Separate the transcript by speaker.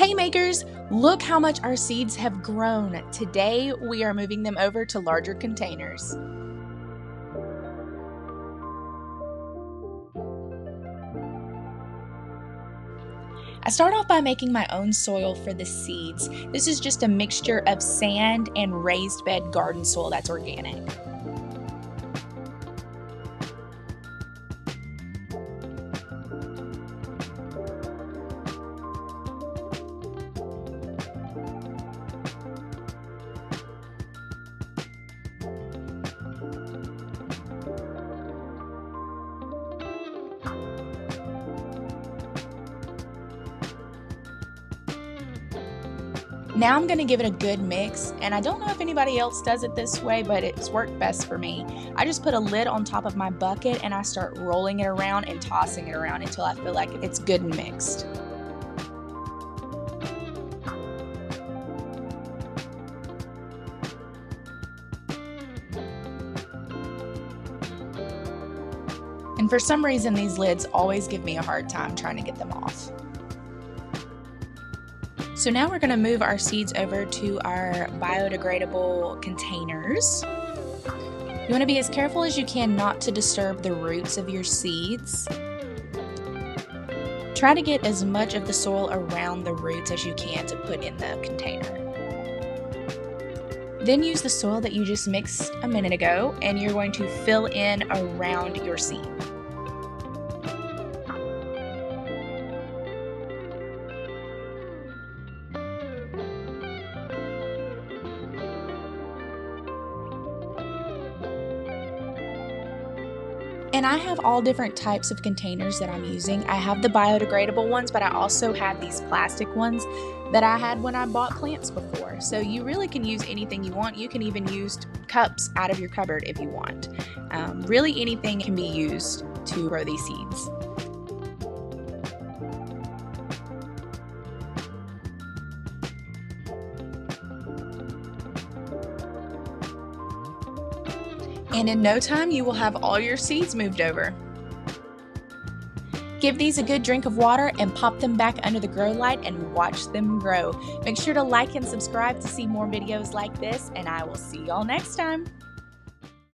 Speaker 1: Hey makers, look how much our seeds have grown. Today we are moving them over to larger containers. I start off by making my own soil for the seeds. This is just a mixture of sand and raised bed garden soil that's organic. Now I'm going to give it a good mix, and I don't know if anybody else does it this way, but it's worked best for me. I just put a lid on top of my bucket and I start rolling it around and tossing it around until I feel like it's good and mixed. And for some reason, these lids always give me a hard time trying to get them off. So now we're going to move our seeds over to our biodegradable containers. You want to be as careful as you can not to disturb the roots of your seeds. Try to get as much of the soil around the roots as you can to put in the container. Then use the soil that you just mixed a minute ago, and you're going to fill in around your seed. And I have all different types of containers that I'm using. I have the biodegradable ones, but I also have these plastic ones that I had when I bought plants before. So you really can use anything you want. You can even use cups out of your cupboard if you want. Really anything can be used to grow these seeds. And in no time, you will have all your seeds moved over. Give these a good drink of water and pop them back under the grow light and watch them grow. Make sure to like and subscribe to see more videos like this, and I will see y'all next time.